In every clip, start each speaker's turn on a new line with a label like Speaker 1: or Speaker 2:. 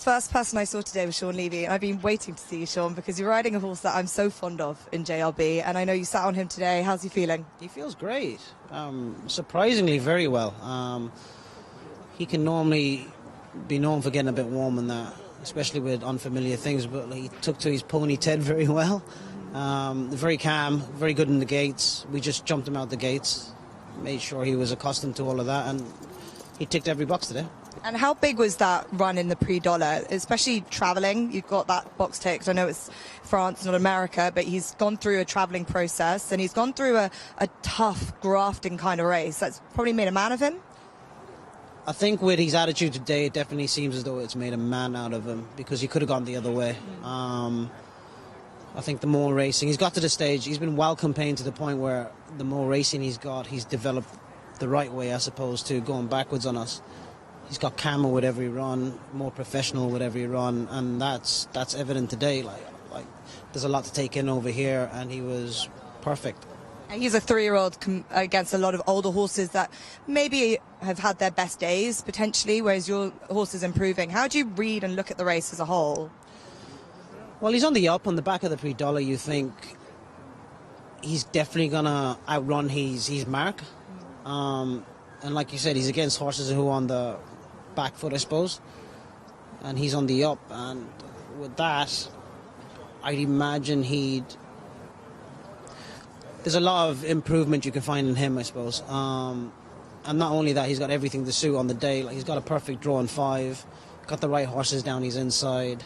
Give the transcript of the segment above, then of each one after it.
Speaker 1: First person I saw today was Sean Levey, and I've been waiting to see you, Sean, because you're riding a horse that I'm so fond of in Jayarebe, and I know you sat on him today. How's he feeling?
Speaker 2: He feels great, surprisingly very well. He can normally be known for getting a bit warm and that, especially with unfamiliar things, but he took to his pony Ted very well. Very calm, very good in the gates. We just jumped him out the gates, made sure he was accustomed to all of that, and he ticked every box today.
Speaker 1: And how big was that run in the Prix d'Oller, especially travelling? You've got that box ticked. I know it's France, not America, but he's gone through a travelling process and he's gone through a tough, grafting kind of race. That's probably made a man of him?
Speaker 2: I think with his attitude today, it definitely seems as though it's made a man out of him because he could have gone the other way. I think the more racing, he's got to the stage, he's been well campaigned to the point where the more racing he's got, he's developed the right way as opposed to going backwards on us. He's got calmer with every run, more professional with every run, and that's evident today. Like there's a lot to take in over here, and he was perfect.
Speaker 1: And he's a 3-year-old against a lot of older horses that maybe have had their best days potentially, whereas your horse is improving. How do you read and look at the race as a whole?
Speaker 2: Well, he's on the up on the back of the Prix d'Oller. You think he's definitely gonna outrun his mark, and like you said, he's against horses who are on the back foot, I suppose, and he's on the up, and with that I'd imagine there's a lot of improvement you can find in him, I suppose, and not only that, he's got everything to suit on the day. Like, he's got a perfect draw in 5, got the right horses down his inside.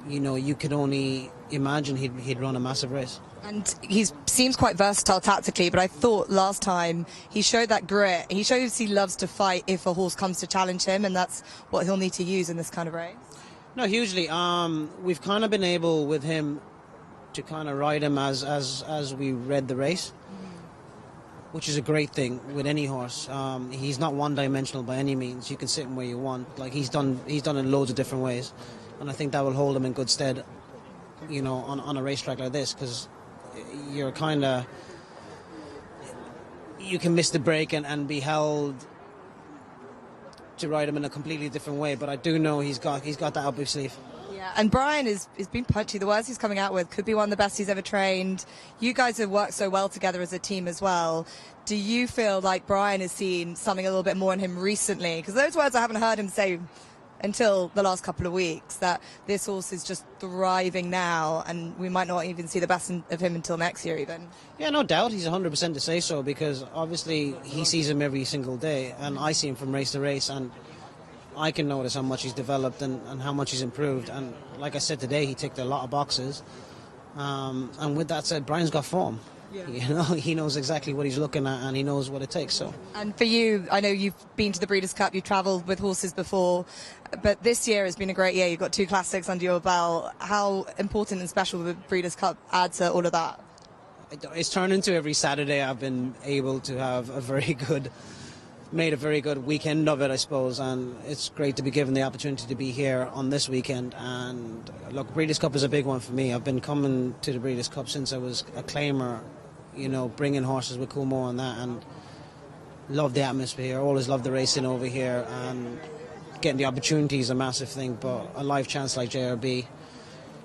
Speaker 2: You know, you could only imagine he'd run a massive race.
Speaker 1: And he seems quite versatile tactically, but I thought last time he showed that grit. He shows he loves to fight if a horse comes to challenge him, and that's what he'll need to use in this kind of race.
Speaker 2: No, hugely. We've kind of been able with him to kind of ride him as we read the race, which is a great thing with any horse. He's not one-dimensional by any means. You can sit him where you want. Like he's done in loads of different ways, and I think that will hold him in good stead, you know, on a racetrack like this, because you're kind of, you can miss the break and be held to ride him in a completely different way. But I do know he's got that up his sleeve.
Speaker 1: Yeah, and Brian has been punchy. The words he's coming out with could be one of the best he's ever trained. You guys have worked so well together as a team as well. Do you feel like Brian has seen something a little bit more in him recently? Because those words I haven't heard him say until the last couple of weeks, that this horse is just thriving now and we might not even see the best of him until next year even.
Speaker 2: Yeah, no doubt he's 100% to say so, because obviously he sees him every single day and I see him from race to race, and I can notice how much he's developed and how much he's improved. And like I said today, he ticked a lot of boxes, and with that said, Brian's got form. Yeah. You know, he knows exactly what he's looking at and he knows what it takes. So. And
Speaker 1: for you, I know you've been to the Breeders' Cup, you've travelled with horses before, but this year has been a great year. You've got 2 classics under your belt. How important and special the Breeders' Cup add to all of that?
Speaker 2: It's turned into every Saturday I've been able to have made a very good weekend of it, I suppose, and it's great to be given the opportunity to be here on this weekend. And look, Breeders' Cup is a big one for me. I've been coming to the Breeders' Cup since I was a claimer, you know, bringing horses with Coolmore and that, and love the atmosphere, always love the racing over here, and getting the opportunity is a massive thing, but a live chance like Jayarebe,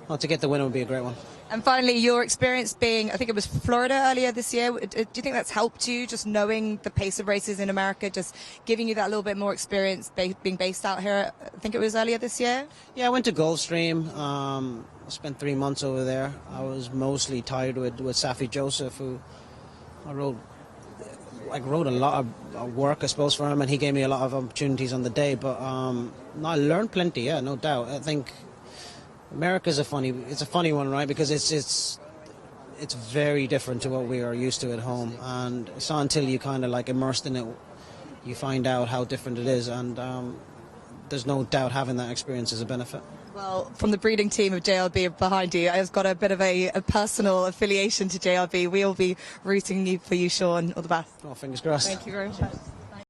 Speaker 2: well, to get the winner would be a great one.
Speaker 1: And finally, your experience being, I think it was Florida earlier this year, do you think that's helped you, just knowing the pace of races in America, just giving you that little bit more experience being based out here? I think it was earlier this year?
Speaker 2: Yeah, I went to Gulfstream. I spent 3 months over there. I was mostly tied with Safi Joseph, who I wrote a lot of work, I suppose, for him, and he gave me a lot of opportunities on the day. But I learned plenty, yeah, no doubt. I think America's a funny one, right? Because it's very different to what we are used to at home, and it's not until you kind of like immersed in it you find out how different it is, and there's no doubt having that experience is a benefit.
Speaker 1: Well, from the breeding team of JRB behind you, I've got a bit of a personal affiliation to JRB. We'll be rooting for you, Sean. All the best.
Speaker 2: Oh, fingers crossed.
Speaker 1: Thank you very much.